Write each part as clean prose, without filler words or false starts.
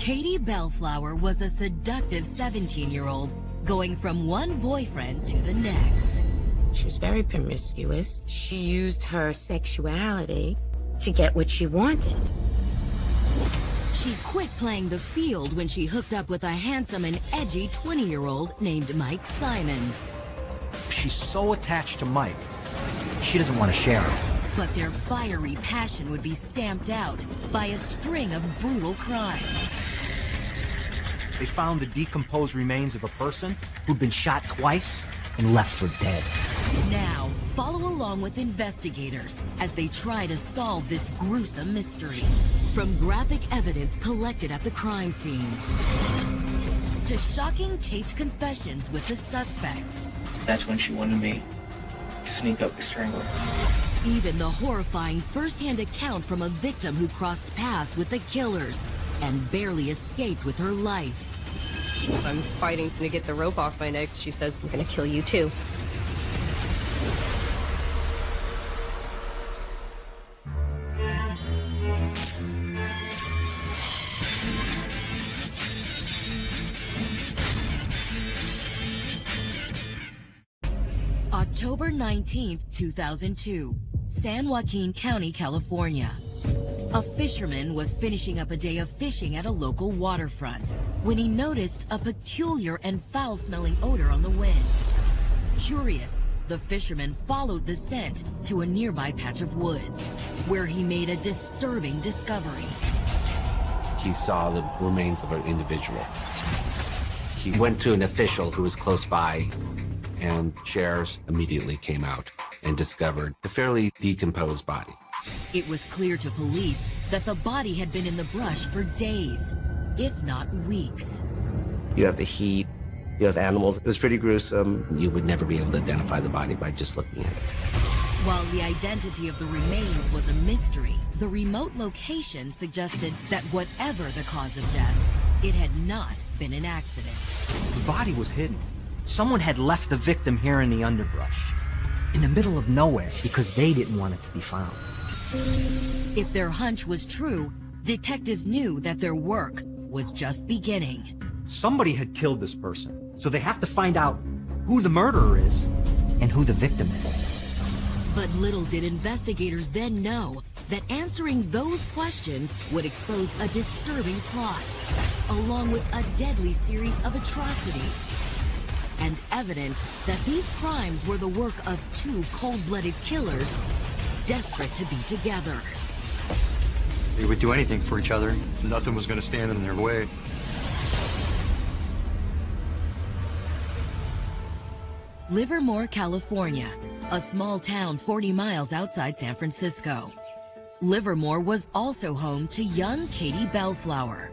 Katie Bellflower was a seductive 17-year-old, going from one boyfriend to the next. She was very promiscuous. She used her sexuality to get what she wanted. She quit playing the field when she hooked up with a handsome and edgy 20-year-old named Mike Simons. She's so attached to Mike, she doesn't want to share him. But their fiery passion would be stamped out by a string of brutal crimes. They found the decomposed remains of a person who'd been shot twice and left for dead. Now, follow along with investigators as they try to solve this gruesome mystery. From graphic evidence collected at the crime scenes to shocking taped confessions with the suspects. That's when she wanted me to sneak up to strangle her. Even the horrifying first-hand account from a victim who crossed paths with the killers and barely escaped with her life. I'm fighting to get the rope off my neck. She says, I'm gonna kill you too. October 19th, 2002, San Joaquin County, California. A fisherman was finishing up a day of fishing at a local waterfront when he noticed a peculiar and foul-smelling odor on the wind. Curious, the fisherman followed the scent to a nearby patch of woods, where he made a disturbing discovery. He saw the remains of an individual. He went to an official who was close by, and sheriffs immediately came out and discovered a fairly decomposed body. It was clear to police that the body had been in the brush for days, if not weeks. You have the heat, you have animals. It was pretty gruesome. You would never be able to identify the body by just looking at it. While the identity of the remains was a mystery, the remote location suggested that whatever the cause of death, it had not been an accident. The body was hidden. Someone had left the victim here in the underbrush, in the middle of nowhere, because they didn't want it to be found. If their hunch was true, detectives knew that their work was just beginning. Somebody had killed this person, so they have to find out who the murderer is and who the victim is. But little did investigators then know that answering those questions would expose a disturbing plot, along with a deadly series of atrocities, and evidence that these crimes were the work of two cold-blooded killers desperate to be together. They would do anything for each other. Nothing was going to stand in their way. Livermore, California, a small town 40 miles outside San Francisco. Livermore was also home to young Katie Bellflower.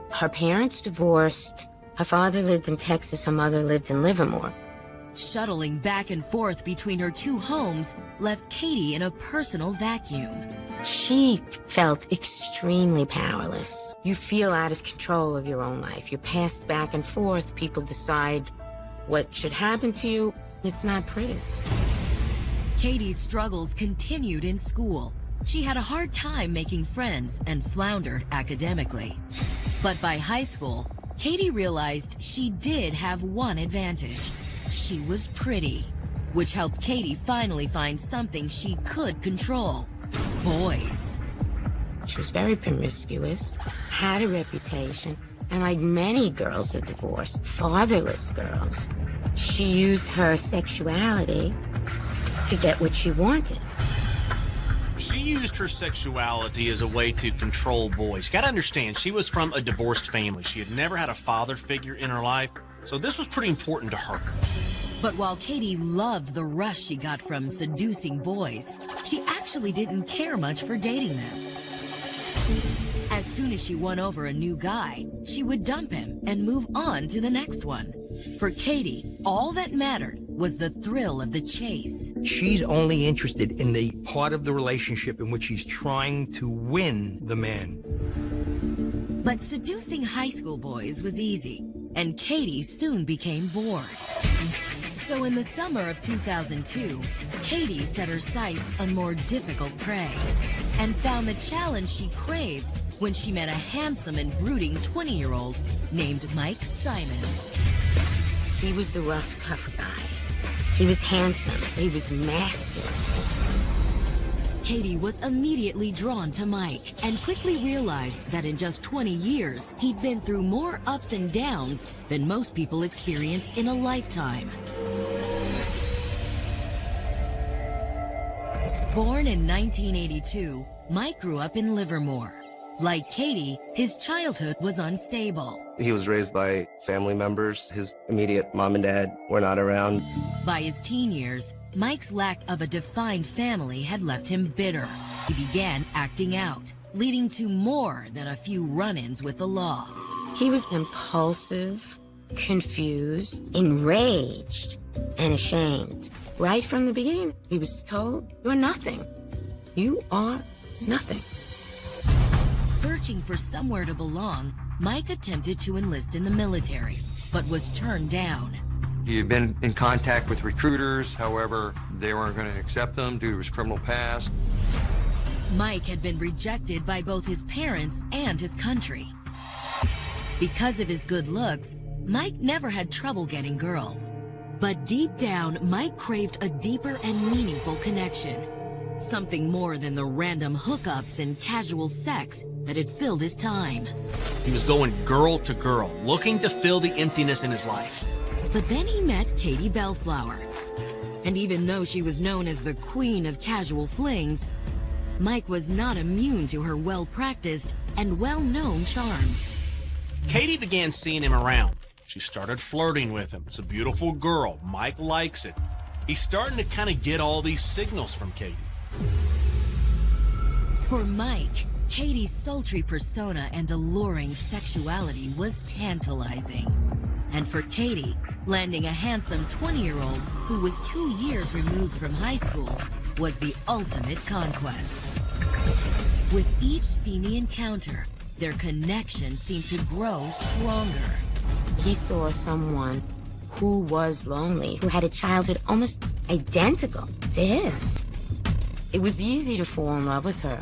Her parents divorced. Her father lived in Texas, her mother lived in Livermore. Shuttling back and forth between her two homes left Katie in a personal vacuum. She felt extremely powerless. You feel out of control of your own life. You're passed back and forth. People decide what should happen to you. It's not pretty. Katie's struggles continued in school. She had a hard time making friends and floundered academically. But by high school, Katie realized she did have one advantage. She was pretty, which helped Katie finally find something she could control: boys. She was very promiscuous, had a reputation, and like many girls of divorce, fatherless girls, she used her sexuality to get what she wanted. She used her sexuality as a way to control boys. You gotta understand, she was from a divorced family. She had never had a father figure in her life, so this was pretty important to her. But while Katie loved the rush she got from seducing boys, she actually didn't care much for dating them. As soon as she won over a new guy, she would dump him and move on to the next one. For Katie, all that mattered was the thrill of the chase. She's only interested in the part of the relationship in which she's trying to win the man. But seducing high school boys was easy, and Katie soon became bored. So in the summer of 2002, Katie set her sights on more difficult prey and found the challenge she craved when she met a handsome and brooding 20-year-old named Mike Simons. He was the rough, tough guy. He was handsome. He was masculine. Katie was immediately drawn to Mike and quickly realized that in just 20 years, he'd been through more ups and downs than most people experience in a lifetime. Born in 1982, Mike grew up in Livermore. Like Katie, his childhood was unstable. He was raised by family members. His immediate mom and dad were not around. By his teen years, Mike's lack of a defined family had left him bitter. He began acting out, leading to more than a few run-ins with the law. He was impulsive, confused, enraged, and ashamed. Right from the beginning, he was told, "You're nothing. You are nothing." Searching for somewhere to belong, Mike attempted to enlist in the military, but was turned down. He had been in contact with recruiters, however, they weren't going to accept him due to his criminal past. Mike had been rejected by both his parents and his country. Because of his good looks, Mike never had trouble getting girls. But deep down, Mike craved a deeper and meaningful connection. Something more than the random hookups and casual sex that had filled his time. He was going girl to girl, looking to fill the emptiness in his life. But then he met Katie Bellflower. And even though she was known as the queen of casual flings, Mike was not immune to her well-practiced and well-known charms. Katie began seeing him around. She started flirting with him. It's a beautiful girl. Mike likes it. He's starting to kind of get all these signals from Katie. For Mike, Katie's sultry persona and alluring sexuality was tantalizing. And for Katie, landing a handsome 20-year-old who was 2 years removed from high school was the ultimate conquest. With each steamy encounter, their connection seemed to grow stronger. He saw someone who was lonely, who had a childhood almost identical to his. It was easy to fall in love with her.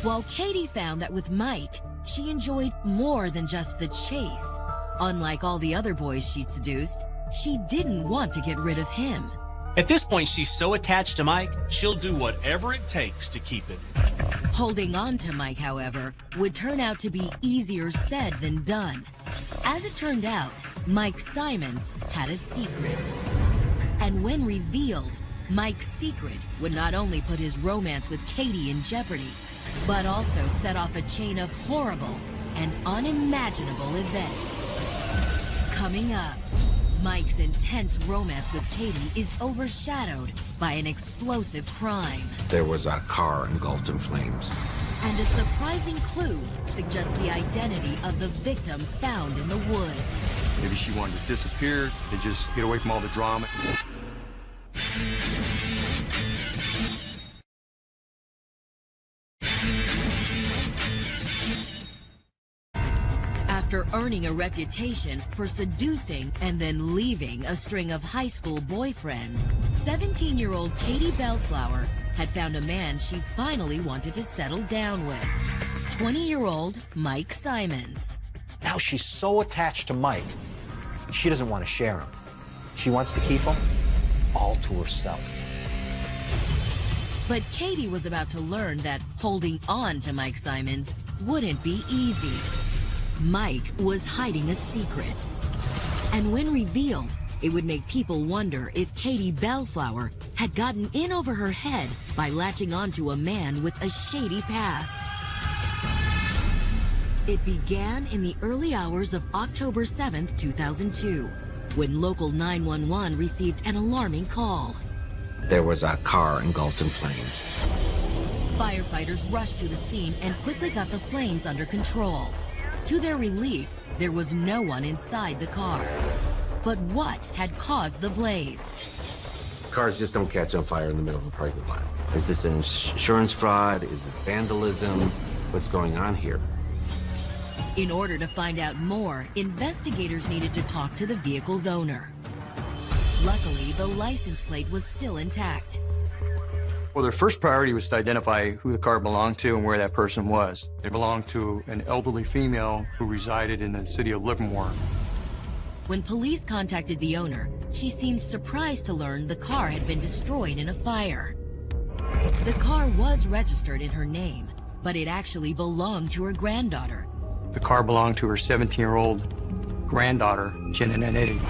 While Katie found that with Mike, she enjoyed more than just the chase. Unlike all the other boys she'd seduced, she didn't want to get rid of him. At this point, she's so attached to Mike, she'll do whatever it takes to keep it. Holding on to Mike, however, would turn out to be easier said than done. As it turned out, Mike Simons had a secret. And when revealed, Mike's secret would not only put his romance with Katie in jeopardy, but also set off a chain of horrible and unimaginable events. Coming up, Mike's intense romance with Katie is overshadowed by an explosive crime. There was a car engulfed in flames. And a surprising clue suggests the identity of the victim found in the woods. Maybe she wanted to disappear and just get away from all the drama. After earning a reputation for seducing and then leaving a string of high school boyfriends, 17-year-old Katie Bellflower had found a man she finally wanted to settle down with, 20-year-old Mike Simons. Now she's so attached to Mike, she doesn't want to share him. She wants to keep him all to herself. But Katie was about to learn that holding on to Mike Simons wouldn't be easy. Mike was hiding a secret. And when revealed, it would make people wonder if Katie Bellflower had gotten in over her head by latching onto a man with a shady past. It began in the early hours of October 7th, 2002, when local 911 received an alarming call. There was a car engulfed in flames. Firefighters rushed to the scene and quickly got the flames under control. To their relief, there was no one inside the car. But what had caused the blaze? Cars just don't catch on fire in the middle of a parking lot. Is this an insurance fraud? Is it vandalism? What's going on here? In order to find out more, investigators needed to talk to the vehicle's owner. Luckily, the license plate was still intact. Well, their first priority was to identify who the car belonged to and where that person was. It belonged to an elderly female who resided in the city of Livermore. When police contacted the owner, she seemed surprised to learn the car had been destroyed in a fire. The car was registered in her name, but it actually belonged to her granddaughter. The car belonged to her 17-year-old granddaughter, Jenna Nenetti.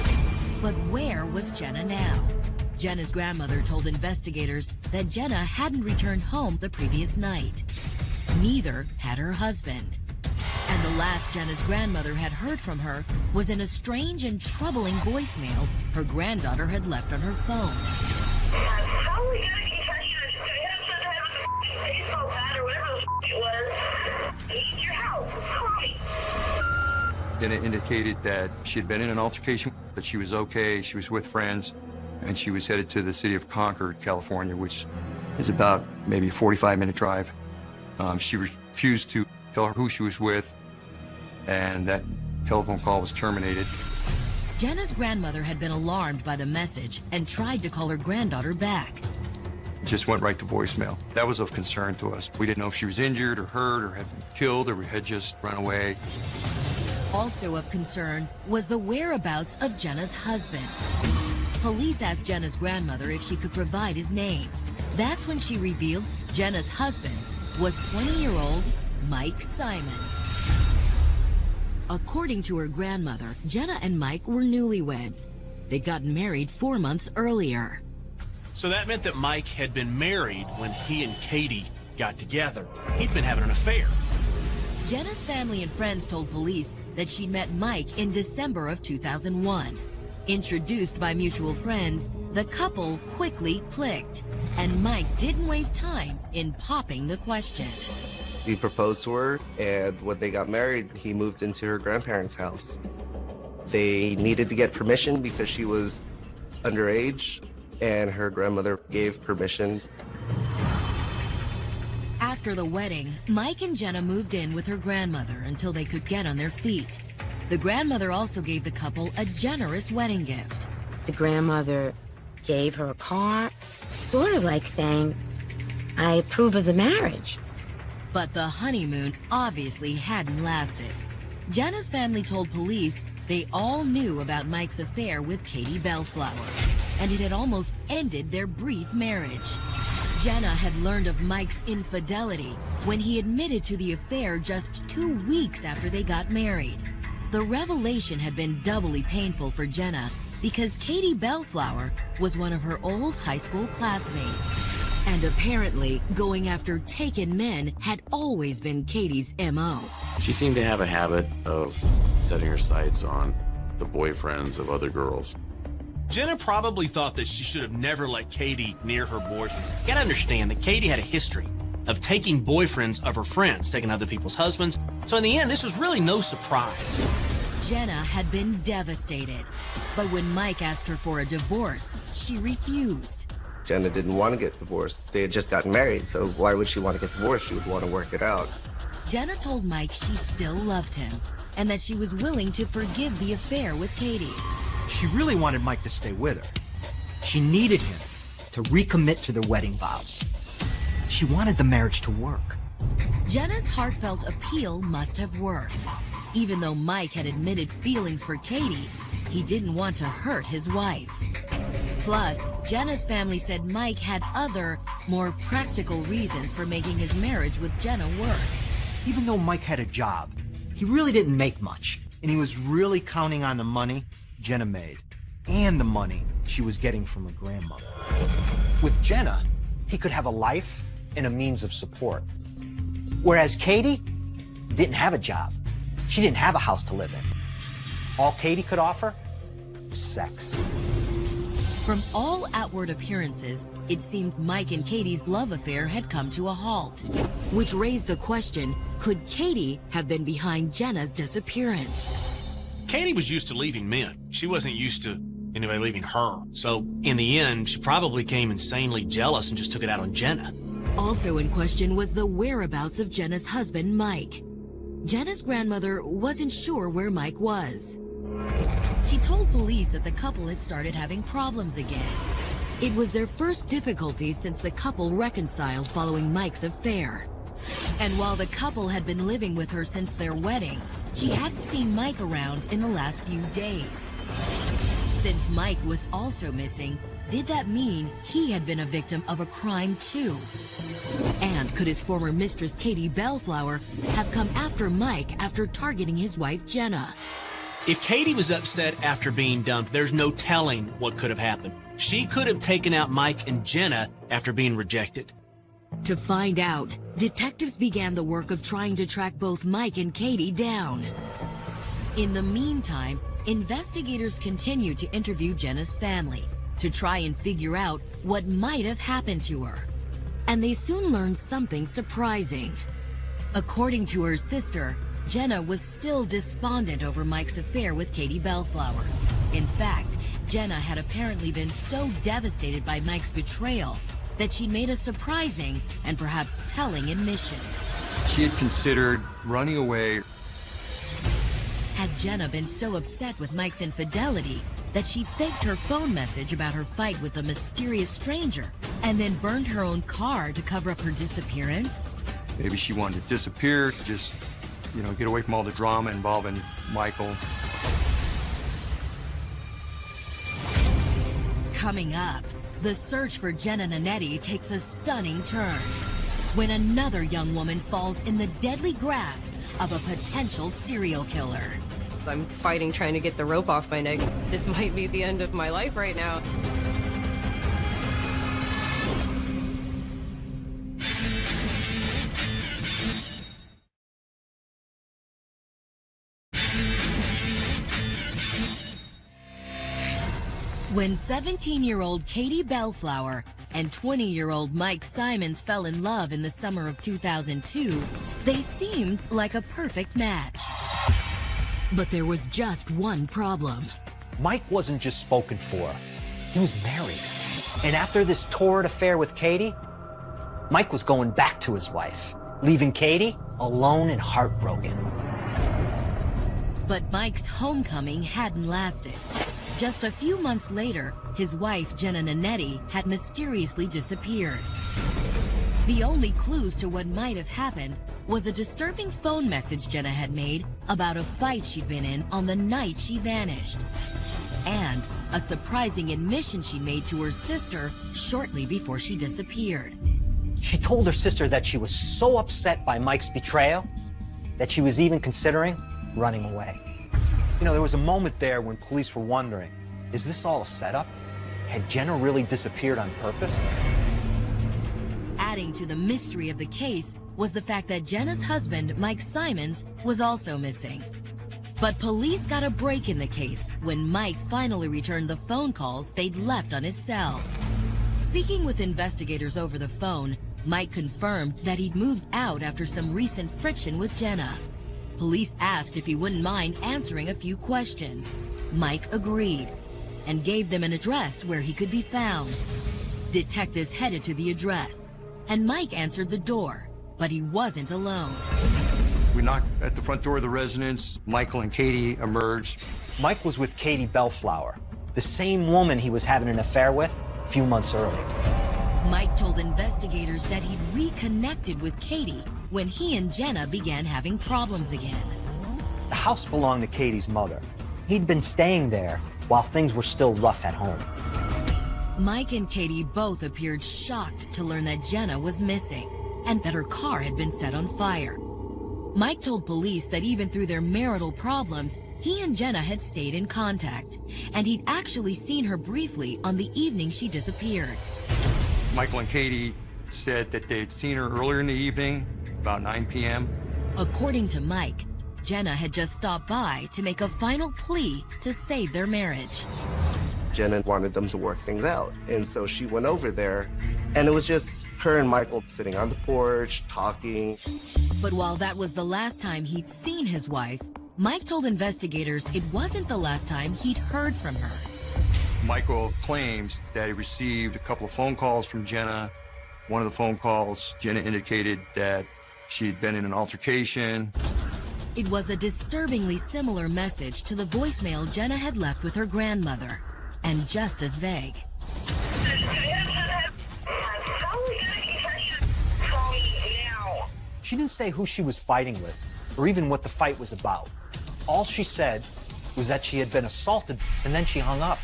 But where was Jenna now? Jenna's grandmother told investigators that Jenna hadn't returned home the previous night. Neither had her husband. And the last Jenna's grandmother had heard from her was in a strange and troubling voicemail her granddaughter had left on her phone. How are we gonna get you to hit him so bad with the baseball bat or whatever the it was? Leave your house. Call me. Jenna indicated that she had been in an altercation, but she was okay, she was with friends, and she was headed to the city of Concord, California, which is about maybe a 45-minute drive. She refused to tell her who she was with, and that telephone call was terminated. Jenna's grandmother had been alarmed by the message and tried to call her granddaughter back. It just went right to voicemail. That was of concern to us. We didn't know if she was injured or hurt or had been killed or had just run away. Also of concern was the whereabouts of Jenna's husband. Police asked Jenna's grandmother if she could provide his name. That's when she revealed Jenna's husband was 20-year-old Mike Simons. According to her grandmother, Jenna and Mike were newlyweds. They'd gotten married 4 months earlier. So that meant that Mike had been married when he and Katie got together. He'd been having an affair. Jenna's family and friends told police that she'd met Mike in December of 2001. Introduced by mutual friends, the couple quickly clicked, and Mike didn't waste time in popping the question. He proposed to her, and when they got married, he moved into her grandparents' house. They needed to get permission because she was underage, and her grandmother gave permission. After the wedding, Mike and Jenna moved in with her grandmother until they could get on their feet. The grandmother also gave the couple a generous wedding gift. The grandmother gave her a car, sort of like saying, I approve of the marriage. But the honeymoon obviously hadn't lasted. Jenna's family told police they all knew about Mike's affair with Katie Bellflower, and it had almost ended their brief marriage. Jenna had learned of Mike's infidelity when he admitted to the affair just 2 weeks after they got married. The revelation had been doubly painful for Jenna because Katie Bellflower was one of her old high school classmates. And apparently, going after taken men had always been Katie's M.O. She seemed to have a habit of setting her sights on the boyfriends of other girls. Jenna probably thought that she should have never let Katie near her boyfriend. You gotta understand that Katie had a history of taking boyfriends of her friends, taking other people's husbands. So in the end, this was really no surprise. Jenna had been devastated. But when Mike asked her for a divorce, she refused. Jenna didn't want to get divorced. They had just gotten married, so why would she want to get divorced? She would want to work it out. Jenna told Mike she still loved him and that she was willing to forgive the affair with Katie. She really wanted Mike to stay with her. She needed him to recommit to their wedding vows. She wanted the marriage to work. Jenna's heartfelt appeal must have worked. Even though Mike had admitted feelings for Katie, he didn't want to hurt his wife. Plus, Jenna's family said Mike had other, more practical reasons for making his marriage with Jenna work. Even though Mike had a job, he really didn't make much, and he was really counting on the money Jenna made, and the money she was getting from her grandmother. With Jenna, he could have a life and a means of support. Whereas Katie didn't have a job. She didn't have a house to live in. All Katie could offer was sex. From all outward appearances, it seemed Mike and Katie's love affair had come to a halt, which raised the question, could Katie have been behind Jenna's disappearance? Katie was used to leaving men. She wasn't used to anybody leaving her. So in the end, she probably became insanely jealous and just took it out on Jenna. Also in question was the whereabouts of Jenna's husband, Mike. Jenna's grandmother wasn't sure where Mike was. She told police that the couple had started having problems again. It was their first difficulty since the couple reconciled following Mike's affair. And while the couple had been living with her since their wedding, she hadn't seen Mike around in the last few days. Since Mike was also missing, did that mean he had been a victim of a crime too? And could his former mistress Katie Bellflower have come after Mike after targeting his wife Jenna? If Katie was upset after being dumped, there's no telling what could have happened. She could have taken out Mike and Jenna after being rejected. To find out, detectives began the work of trying to track both Mike and Katie down. In the meantime, investigators continued to interview Jenna's family to try and figure out what might have happened to her. And they soon learned something surprising. According to her sister, Jenna was still despondent over Mike's affair with Katie Bellflower. In fact, Jenna had apparently been so devastated by Mike's betrayal that she'd made a surprising and perhaps telling admission. She had considered running away. Had Jenna been so upset with Mike's infidelity that she faked her phone message about her fight with a mysterious stranger and then burned her own car to cover up her disappearance? Maybe she wanted to disappear, just, get away from all the drama involving Michael. Coming up, the search for Jenna Nanetti takes a stunning turn when another young woman falls in the deadly grasp of a potential serial killer. I'm fighting trying to get the rope off my neck. This might be the end of my life right now. When 17-year-old Katie Bellflower and 20-year-old Mike Simons fell in love in the summer of 2002, they seemed like a perfect match. But there was just one problem. Mike wasn't just spoken for. He was married. And after this torrid affair with Katie, Mike was going back to his wife, leaving Katie alone and heartbroken. But Mike's homecoming hadn't lasted. Just a few months later, his wife, Jenna Nanetti, had mysteriously disappeared. The only clues to what might have happened was a disturbing phone message Jenna had made about a fight she'd been in on the night she vanished. And a surprising admission she made to her sister shortly before she disappeared. She told her sister that she was so upset by Mike's betrayal that she was even considering running away. There was a moment there when police were wondering, is this all a setup? Had Jenna really disappeared on purpose? Adding to the mystery of the case was the fact that Jenna's husband, Mike Simons, was also missing. But police got a break in the case when Mike finally returned the phone calls they'd left on his cell. Speaking with investigators over the phone, Mike confirmed that he'd moved out after some recent friction with Jenna. Police asked if he wouldn't mind answering a few questions. Mike agreed and gave them an address where he could be found. Detectives headed to the address, and Mike answered the door, but he wasn't alone. We knocked at the front door of the residence. Michael and Katie emerged. Mike was with Katie Bellflower, the same woman he was having an affair with a few months earlier. Mike told investigators that he'd reconnected with Katie when he and Jenna began having problems again. The house belonged to Katie's mother. He'd been staying there while things were still rough at home. Mike and Katie both appeared shocked to learn that Jenna was missing and that her car had been set on fire. Mike told police that even through their marital problems, he and Jenna had stayed in contact, and he'd actually seen her briefly on the evening she disappeared. Michael and Katie said that they'd seen her earlier in the evening, about 9 p.m. According to Mike, Jenna had just stopped by to make a final plea to save their marriage. Jenna wanted them to work things out, and so she went over there, and it was just her and Michael sitting on the porch, talking. But while that was the last time he'd seen his wife, Mike told investigators it wasn't the last time he'd heard from her. Michael claims that he received a couple of phone calls from Jenna. One of the phone calls, Jenna indicated that she'd been in an altercation. It was a disturbingly similar message to the voicemail Jenna had left with her grandmother, and just as vague. This She didn't say who she was fighting with, or even what the fight was about. All she said was that she had been assaulted, and then she hung up.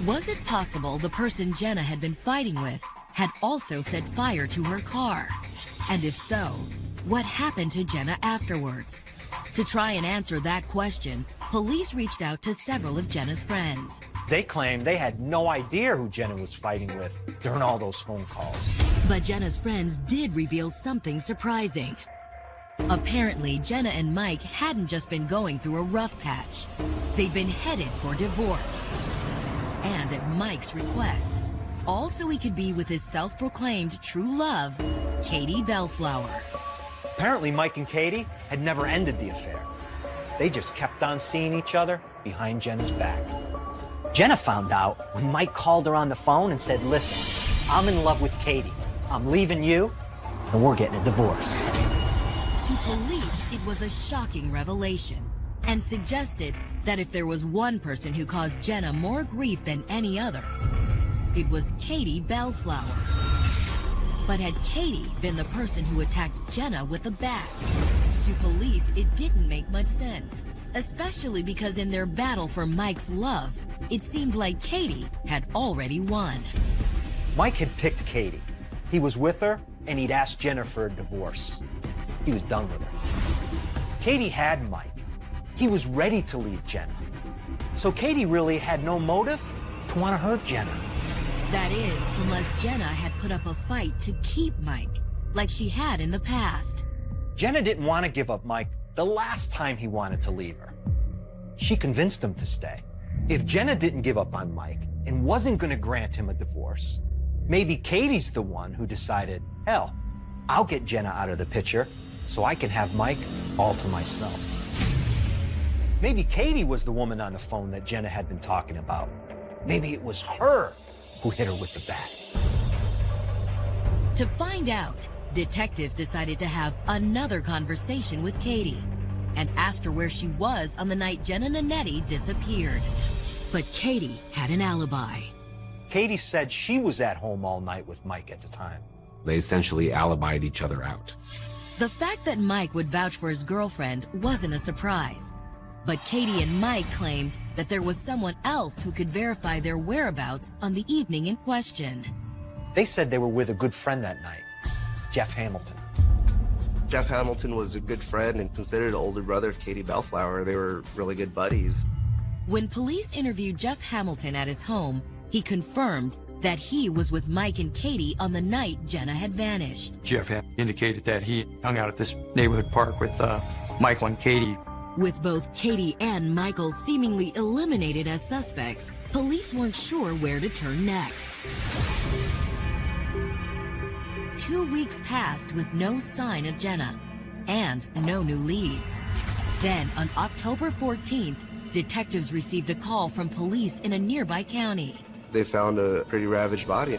Was it possible the person Jenna had been fighting with had also set fire to her car? And if so, what happened to Jenna afterwards? To try and answer that question, police reached out to several of Jenna's friends. They claimed they had no idea who Jenna was fighting with during all those phone calls. But Jenna's friends did reveal something surprising. Apparently, Jenna and Mike hadn't just been going through a rough patch. They'd been headed for divorce. And at Mike's request, all so he could be with his self-proclaimed true love, Katie Bellflower. Apparently, Mike and Katie had never ended the affair. They just kept on seeing each other behind Jenna's back. Jenna found out when Mike called her on the phone and said, "Listen, I'm in love with Katie. I'm leaving you, and we're getting a divorce." To police, it was a shocking revelation, and suggested that if there was one person who caused Jenna more grief than any other, it was Katie Bellflower. But had Katie been the person who attacked Jenna with a bat? To police, it didn't make much sense, especially because in their battle for Mike's love, it seemed like Katie had already won. Mike had picked Katie. He was with her, and he'd asked Jenna for a divorce. He was done with her. Katie had Mike. He was ready to leave Jenna. So Katie really had no motive to want to hurt Jenna. That is, unless Jenna had put up a fight to keep Mike, like she had in the past. Jenna didn't want to give up Mike the last time he wanted to leave her. She convinced him to stay. If Jenna didn't give up on Mike and wasn't going to grant him a divorce, maybe Katie's the one who decided, hell, I'll get Jenna out of the picture so I can have Mike all to myself. Maybe Katie was the woman on the phone that Jenna had been talking about. Maybe it was her who hit her with the bat. To find out, detectives decided to have another conversation with Katie and asked her where she was on the night Jenna Nanetti disappeared. But Katie had an alibi. Katie said she was at home all night with Mike at the time. They essentially alibied each other out. The fact that Mike would vouch for his girlfriend wasn't a surprise. But Katie and Mike claimed that there was someone else who could verify their whereabouts on the evening in question. They said they were with a good friend that night, Jeff Hamilton. Jeff Hamilton was a good friend and considered an older brother of Katie Bellflower. They were really good buddies. When police interviewed Jeff Hamilton at his home, he confirmed that he was with Mike and Katie on the night Jenna had vanished. Jeff had indicated that he hung out at this neighborhood park with Michael and Katie. With both Katie and Michael seemingly eliminated as suspects, police weren't sure where to turn next. 2 weeks passed with no sign of Jenna and no new leads. Then, on October 14th, detectives received a call from police in a nearby county. They found a pretty ravaged body.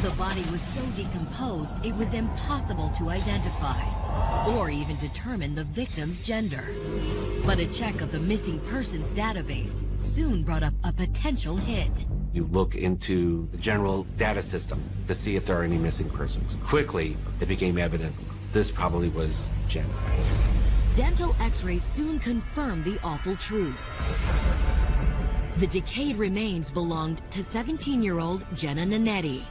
The body was so decomposed, it was impossible to identify or even determine the victim's gender. But a check of the missing persons database soon brought up a potential hit. You look into the general data system to see if there are any missing persons. Quickly, it became evident this probably was Jenna. Dental x-rays soon confirmed the awful truth. The decayed remains belonged to 17-year-old Jenna Nanetti.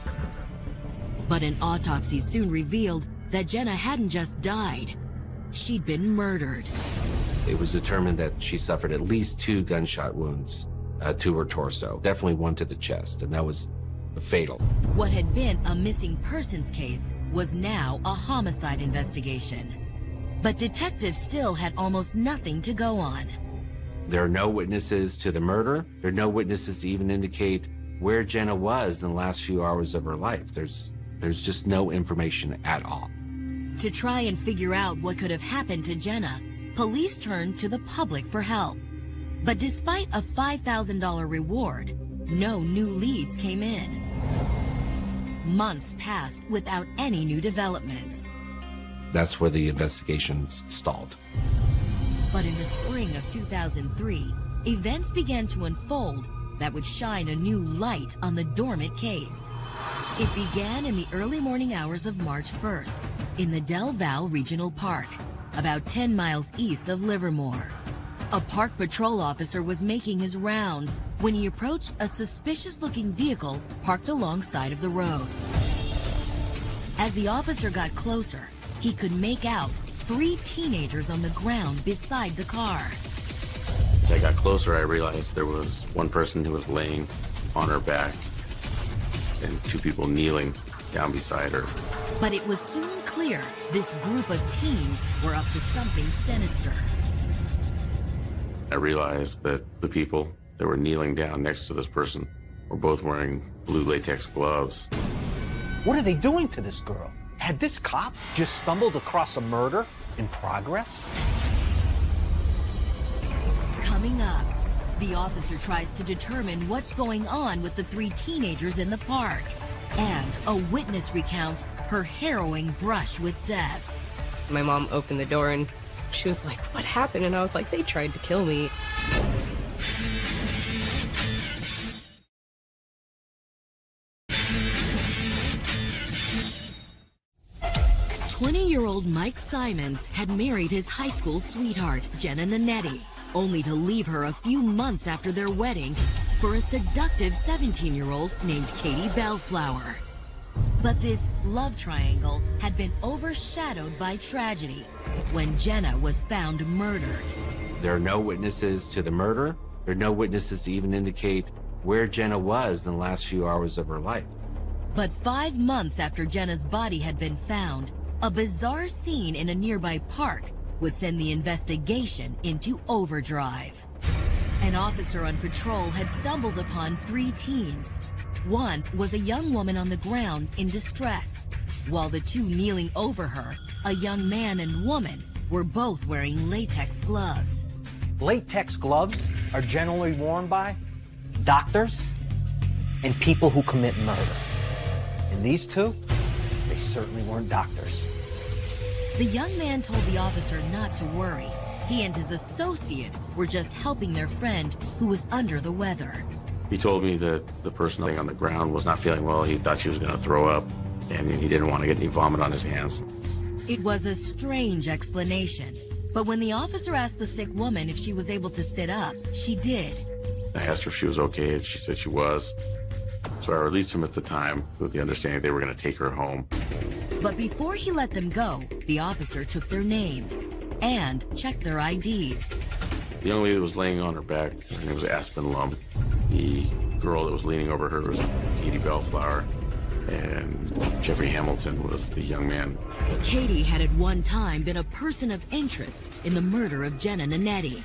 But an autopsy soon revealed that Jenna hadn't just died, she'd been murdered. It was determined that she suffered at least 2 gunshot wounds to her torso, definitely one to the chest, and that was fatal. What had been a missing persons case was now a homicide investigation. But detectives still had almost nothing to go on. There are no witnesses to the murder. There are no witnesses to even indicate where Jenna was in the last few hours of her life. There's just no information at all. To try and figure out what could have happened to Jenna, police turned to the public for help. But despite a $5,000 reward, no new leads came in. Months passed without any new developments. That's where the investigations stalled. But in the spring of 2003, events began to unfold that would shine a new light on the dormant case. It began in the early morning hours of March 1st in the Del Valle Regional Park, about 10 miles east of Livermore. A park patrol officer was making his rounds when he approached a suspicious-looking vehicle parked alongside of the road. As the officer got closer, he could make out 3 teenagers on the ground beside the car. As I got closer, I realized there was one person who was laying on her back and 2 people kneeling down beside her. But it was soon clear this group of teens were up to something sinister. I realized that the people that were kneeling down next to this person were both wearing blue latex gloves. What are they doing to this girl? Had this cop just stumbled across a murder in progress? Coming up, the officer tries to determine what's going on with the 3 teenagers in the park. And a witness recounts her harrowing brush with death. My mom opened the door and she was like, "What happened?" And I was like, "They tried to kill me." "20-year-old Mike Simons had married his high school sweetheart, Jenna Nanetti, only to leave her a few months after their wedding for a seductive 17-year-old named Katie Bellflower. But this love triangle had been overshadowed by tragedy when Jenna was found murdered. There are no witnesses to the murder. There are no witnesses to even indicate where Jenna was in the last few hours of her life. But 5 months after Jenna's body had been found, a bizarre scene in a nearby park would send the investigation into overdrive. An officer on patrol had stumbled upon 3 teens. One was a young woman on the ground in distress, while the 2 kneeling over her, a young man and woman, were both wearing latex gloves. Latex gloves are generally worn by doctors and people who commit murder. And these 2, they certainly weren't doctors. The young man told the officer not to worry. He and his associate were just helping their friend who was under the weather. He told me that the person laying on the ground was not feeling well. He thought she was going to throw up, and he didn't want to get any vomit on his hands. It was a strange explanation, but when the officer asked the sick woman if she was able to sit up, she did. I asked her if she was okay, and she said she was. So I released him at the time with the understanding they were going to take her home. But before he let them go, the officer took their names and checked their IDs. The young lady that was laying on her back, her name was Aspen Lum. The girl that was leaning over her was Katie Bellflower, and Jeffrey Hamilton was the young man. Katie had at one time been a person of interest in the murder of Jenna Nanetti.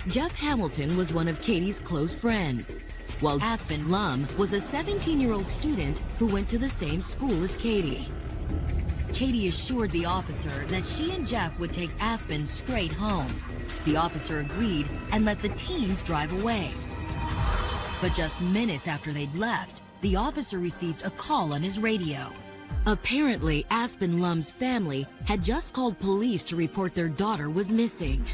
Jeff Hamilton was one of Katie's close friends, while Aspen Lum was a 17-year-old student who went to the same school as Katie. Katie assured the officer that she and Jeff would take Aspen straight home. The officer agreed and let the teens drive away. But just minutes after they'd left, the officer received a call on his radio. Apparently, Aspen Lum's family had just called police to report their daughter was missing.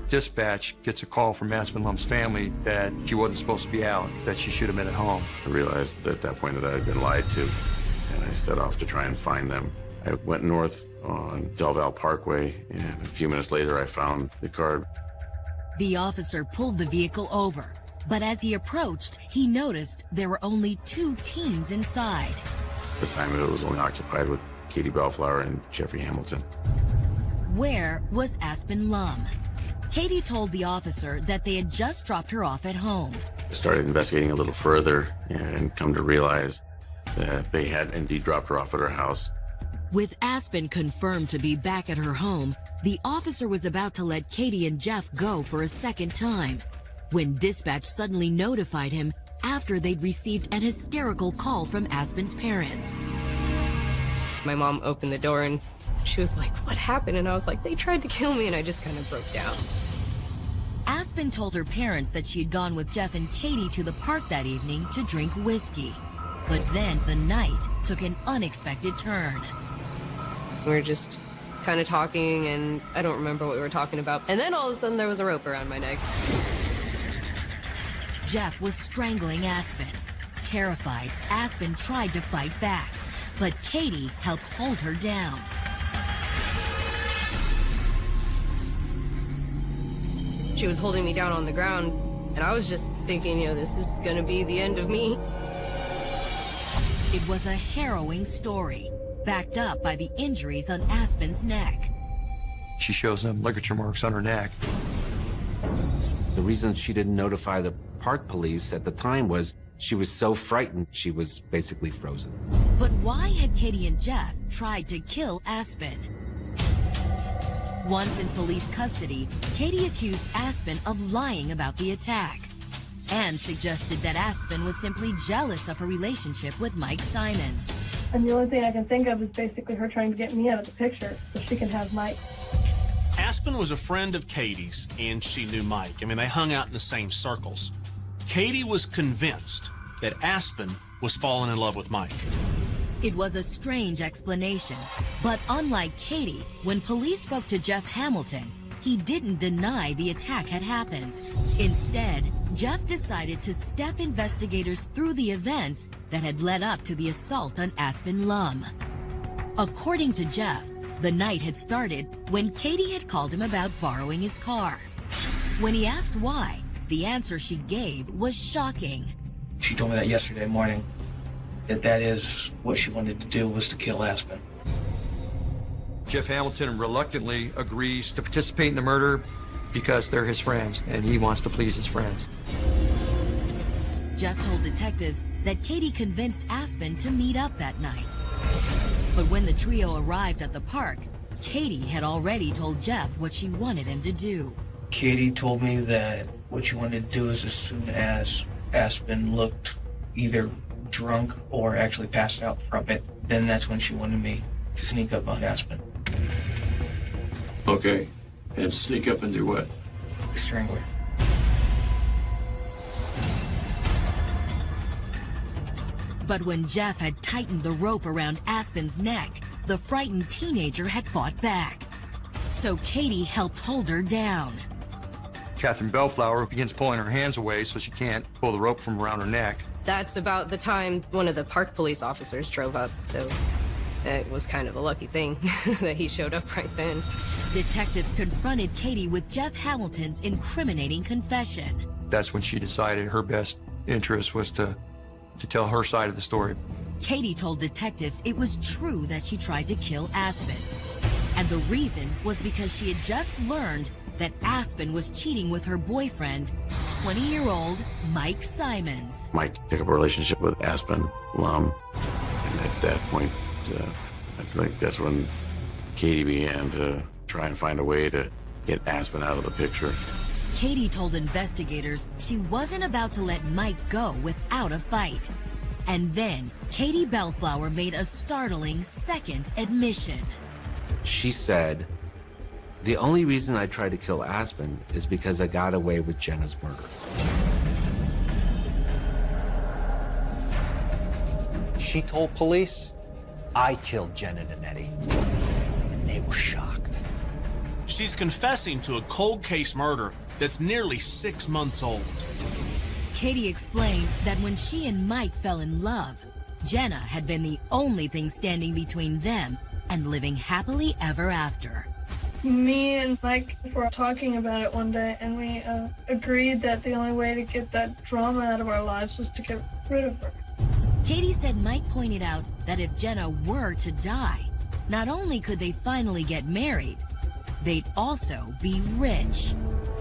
Dispatch gets a call from Aspen Lum's family that she wasn't supposed to be out, that she should have been at home. I realized at that point that I had been lied to, and I set off to try and find them. I went north on Del Valle Parkway, and a few minutes later I found the car. The officer pulled the vehicle over, but as he approached, he noticed there were only 2 teens inside. This time it was only occupied with Katie Bellflower and Jeffrey Hamilton. Where was Aspen Lum? Katie told the officer that they had just dropped her off at home. I started investigating a little further and come to realize that they had indeed dropped her off at her house. With Aspen confirmed to be back at her home, the officer was about to let Katie and Jeff go for a second time when dispatch suddenly notified him after they'd received an hysterical call from Aspen's parents. My mom opened the door and she was like, "What happened?" And I was like, "They tried to kill me," and I just kind of broke down. Aspen told her parents that she had gone with Jeff and Katie to the park that evening to drink whiskey. But then the night took an unexpected turn. We were just kind of talking, and I don't remember what we were talking about. And then all of a sudden there was a rope around my neck. Jeff was strangling Aspen. Terrified, Aspen tried to fight back, but Katie helped hold her down. She was holding me down on the ground, and I was just thinking, this is gonna be the end of me. It was a harrowing story, backed up by the injuries on Aspen's neck. She shows them ligature marks on her neck. The reason she didn't notify the park police at the time was she was so frightened she was basically frozen. But why had Katie and Jeff tried to kill Aspen? Once in police custody, Katie accused Aspen of lying about the attack and suggested that Aspen was simply jealous of her relationship with Mike Simons. And the only thing I can think of is basically her trying to get me out of the picture so she can have Mike. Aspen was a friend of Katie's, and she knew Mike. I mean, they hung out in the same circles. Katie was convinced that Aspen was falling in love with Mike. It was a strange explanation, but unlike Katie, when police spoke to Jeff Hamilton, he didn't deny the attack had happened. Instead, Jeff decided to step investigators through the events that had led up to the assault on Aspen Lum. According to Jeff, the night had started when Katie had called him about borrowing his car. When he asked why, the answer she gave was shocking. She told me that yesterday morning, that is what she wanted to do, was to kill Aspen. Jeff Hamilton reluctantly agrees to participate in the murder because they're his friends, and he wants to please his friends. Jeff told detectives that Katie convinced Aspen to meet up that night. But when the trio arrived at the park, Katie had already told Jeff what she wanted him to do. Katie told me that what she wanted to do is as soon as Aspen looked either drunk or actually passed out from it, then that's when she wanted me to sneak up on Aspen. Okay, and sneak up and do what? Strangle her. But when Jeff had tightened the rope around Aspen's neck, the frightened teenager had fought back. So Katie helped hold her down. Catherine Bellflower begins pulling her hands away so she can't pull the rope from around her neck. That's about the time one of the park police officers drove up, so it was kind of a lucky thing that he showed up right then. Detectives confronted Katie with Jeff Hamilton's incriminating confession. That's when she decided her best interest was to tell her side of the story. Katie told detectives it was true that she tried to kill Aspen. And the reason was because she had just learned that Aspen was cheating with her boyfriend, 20-year-old Mike Simons. Mike took up a relationship with Aspen Lum, and at that point, I think that's when Katie began to try and find a way to get Aspen out of the picture. Katie told investigators she wasn't about to let Mike go without a fight. And then Katie Bellflower made a startling second admission. She said, "The only reason I tried to kill Aspen is because I got away with Jenna's murder." She told police, I killed Jen and Annette, and they were shocked. She's confessing to a cold case murder that's nearly 6 months old. Katie explained that when she and Mike fell in love, Jenna had been the only thing standing between them and living happily ever after. Me and Mike were talking about it one day, and we agreed that the only way to get that drama out of our lives was to get rid of her. Katie said Mike pointed out that if Jenna were to die, not only could they finally get married, they'd also be rich.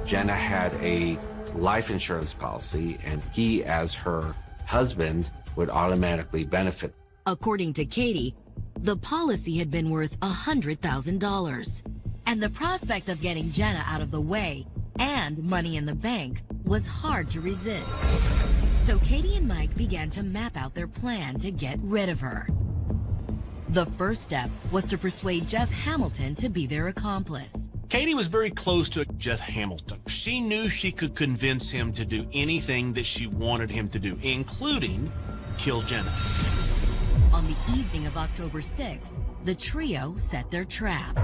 Jenna had a life insurance policy, and he, as her husband, would automatically benefit. According to Katie, the policy had been worth $100,000. And the prospect of getting Jenna out of the way and money in the bank was hard to resist. So Katie and Mike began to map out their plan to get rid of her. The first step was to persuade Jeff Hamilton to be their accomplice. Katie was very close to Jeff Hamilton. She knew she could convince him to do anything that she wanted him to do, including kill Jenna. On the evening of October 6th, the trio set their trap.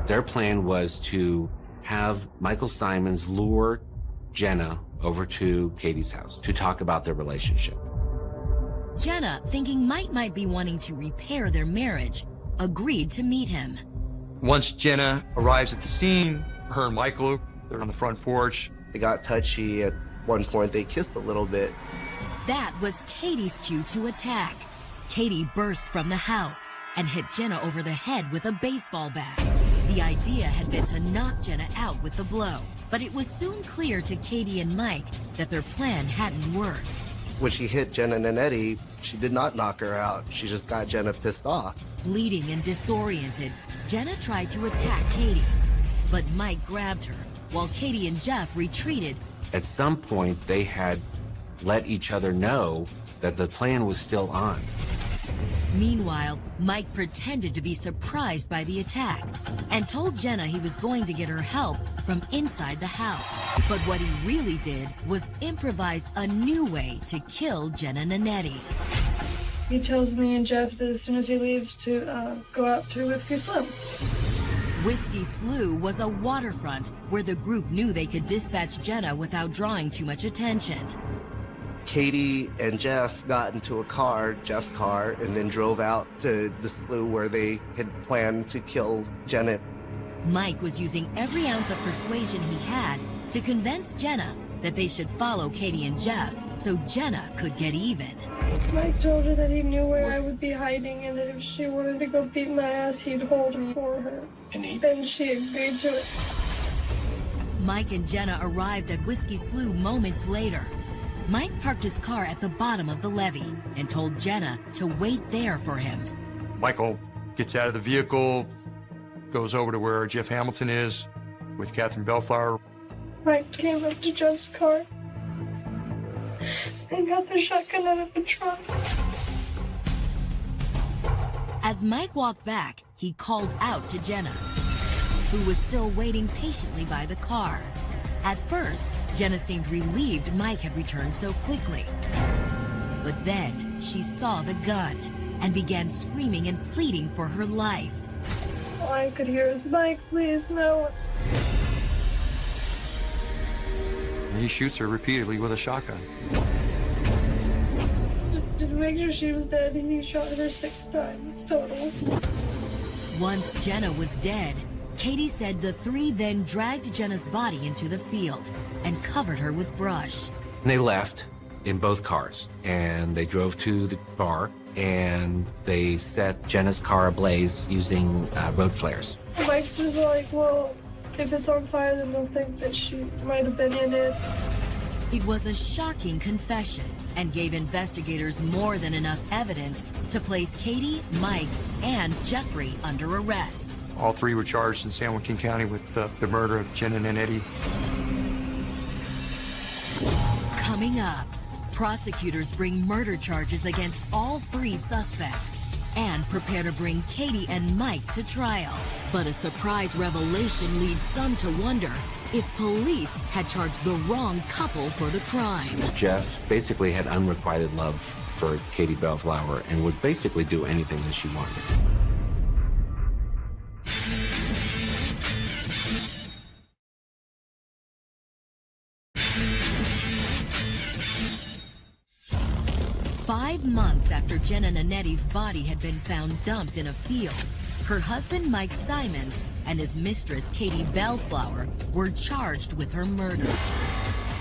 Their plan was to have Michael Simons lure Jenna over to Katie's house to talk about their relationship. Jenna, thinking Mike might be wanting to repair their marriage, agreed to meet him. Once Jenna arrives at the scene, her and Michael, they're on the front porch. They got touchy. At one point, they kissed a little bit. That was Katie's cue to attack. Katie burst from the house and hit Jenna over the head with a baseball bat. The idea had been to knock Jenna out with the blow, but it was soon clear to Katie and Mike that their plan hadn't worked. When she hit Jenna Nanetti, she did not knock her out. She just got Jenna pissed off. Bleeding and disoriented, Jenna tried to attack Katie, but Mike grabbed her while Katie and Jeff retreated. At some point, they had let each other know that the plan was still on. Meanwhile, Mike pretended to be surprised by the attack and told Jenna he was going to get her help from inside the house. But what he really did was improvise a new way to kill Jenna Nanetti. He tells me and Jeff that as soon as he leaves to go out to Whiskey Slough. Whiskey Slough was a waterfront where the group knew they could dispatch Jenna without drawing too much attention. Katie and Jeff got into a car, Jeff's car, and then drove out to the slough where they had planned to kill Jenna. Mike was using every ounce of persuasion he had to convince Jenna that they should follow Katie and Jeff so Jenna could get even. Mike told her that he knew where I would be hiding and that if she wanted to go beat my ass, he'd hold me for her. And she agreed to it. Mike and Jenna arrived at Whiskey Slough moments later. Mike parked his car at the bottom of the levee and told Jenna to wait there for him. Michael gets out of the vehicle, goes over to where Jeff Hamilton is with Catherine Bellflower. Mike came up to Jeff's car and got the shotgun out of the trunk. As Mike walked back, he called out to Jenna, who was still waiting patiently by the car. At first, Jenna seemed relieved Mike had returned so quickly. But then she saw the gun and began screaming and pleading for her life. All I could hear is, Mike, please, no. And he shoots her repeatedly with a shotgun. Just to make sure she was dead, he shot her 6 times total. Once Jenna was dead, Katie said the three then dragged Jenna's body into the field and covered her with brush. They left in both cars, and they drove to the bar, and they set Jenna's car ablaze using road flares. Mike's just like, well, if it's on fire, then they'll think that she might have been in it. It was a shocking confession and gave investigators more than enough evidence to place Katie, Mike, and Jeffrey under arrest. All 3 were charged in San Joaquin County with the murder of Jenna Nanetti. Coming up, prosecutors bring murder charges against all 3 suspects and prepare to bring Katie and Mike to trial. But a surprise revelation leads some to wonder if police had charged the wrong couple for the crime. Jeff basically had unrequited love for Katie Bellflower and would basically do anything that she wanted. Months after Jenna Nanetti's body had been found dumped in a field, her husband Mike Simons and his mistress Katie Bellflower were charged with her murder.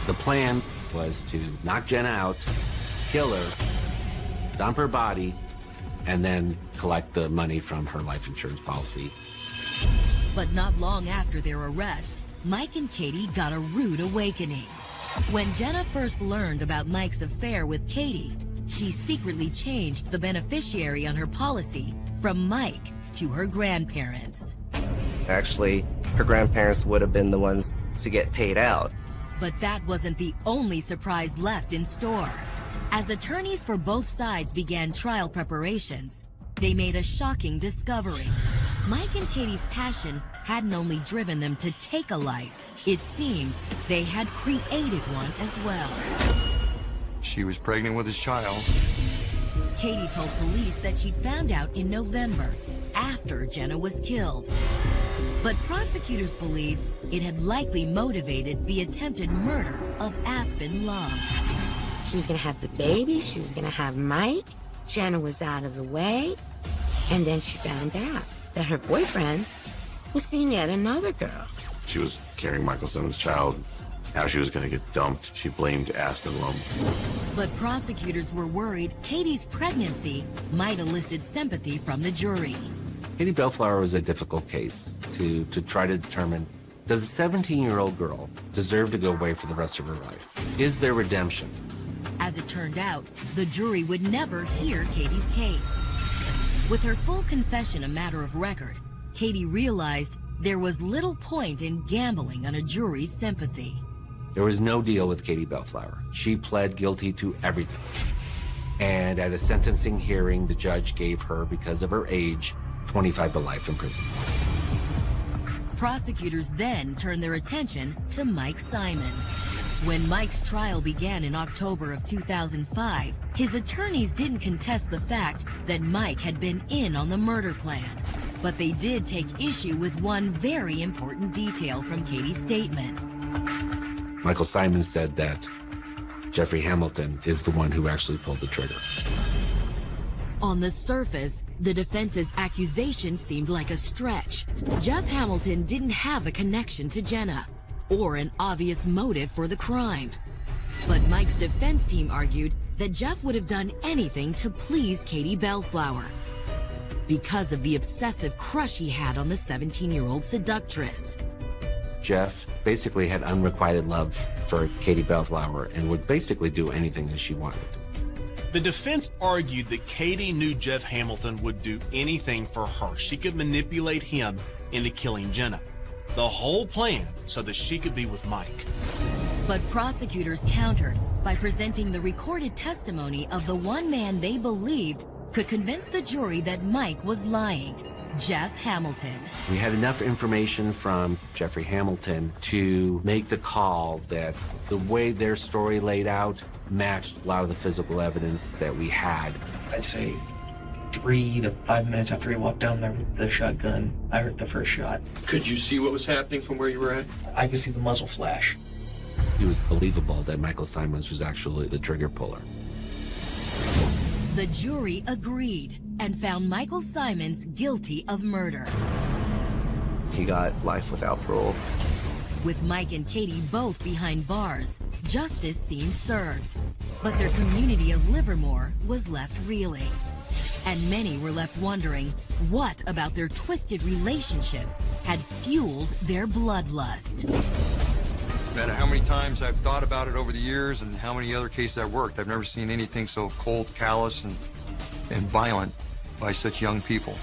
The plan was to knock Jenna out, kill her, dump her body, and then collect the money from her life insurance policy. But not long after their arrest, Mike and Katie got a rude awakening. When Jenna first learned about Mike's affair with Katie, she secretly changed the beneficiary on her policy from Mike to her grandparents. Actually, her grandparents would have been the ones to get paid out. But that wasn't the only surprise left in store. As attorneys for both sides began trial preparations, they made a shocking discovery. Mike and Katie's passion hadn't only driven them to take a life, it seemed they had created one as well. She was pregnant with his child. Katie told police that she'd found out in November, after Jenna was killed. But prosecutors believed it had likely motivated the attempted murder of Aspen Lum. She was gonna have the baby, she was gonna have Mike, Jenna was out of the way, and then she found out that her boyfriend was seeing yet another girl. She was carrying Michael Simmons' child. How she was going to get dumped, she blamed Aspen Lum. But prosecutors were worried Katie's pregnancy might elicit sympathy from the jury. Katie Bellflower was a difficult case to try to determine, does a 17-year-old girl deserve to go away for the rest of her life? Is there redemption? As it turned out, the jury would never hear Katie's case. With her full confession a matter of record, Katie realized there was little point in gambling on a jury's sympathy. There was no deal with Katie Bellflower. She pled guilty to everything. And at a sentencing hearing, the judge gave her, because of her age, 25 to life in prison. Prosecutors then turned their attention to Mike Simons. When Mike's trial began in October of 2005, his attorneys didn't contest the fact that Mike had been in on the murder plan. But they did take issue with one very important detail from Katie's statement. Michael Simons said that Jeffrey Hamilton is the one who actually pulled the trigger. On the surface, the defense's accusation seemed like a stretch. Jeff Hamilton didn't have a connection to Jenna, or an obvious motive for the crime. But Mike's defense team argued that Jeff would have done anything to please Katie Bellflower, because of the obsessive crush he had on the 17-year-old seductress. Jeff basically had unrequited love for Katie Bellflower and would basically do anything that she wanted. The defense argued that Katie knew Jeff Hamilton would do anything for her. She could manipulate him into killing Jenna. The whole plan so that she could be with Mike. But prosecutors countered by presenting the recorded testimony of the one man they believed could convince the jury that Mike was lying, Jeff Hamilton. We had enough information from Jeffrey Hamilton to make the call that the way their story laid out matched a lot of the physical evidence that we had. I'd say 3 to 5 minutes after he walked down there with the shotgun, I heard the first shot. Could you see what was happening from where you were at? I could see the muzzle flash. It was believable that Michael Simons was actually the trigger puller. The jury agreed and found Michael Simons guilty of murder. He got life without parole. With Mike and Katie both behind bars, justice seemed served. But their community of Livermore was left reeling. And many were left wondering what about their twisted relationship had fueled their bloodlust. No matter how many times I've thought about it over the years and how many other cases I've worked, I've never seen anything so cold, callous, and violent by such young people.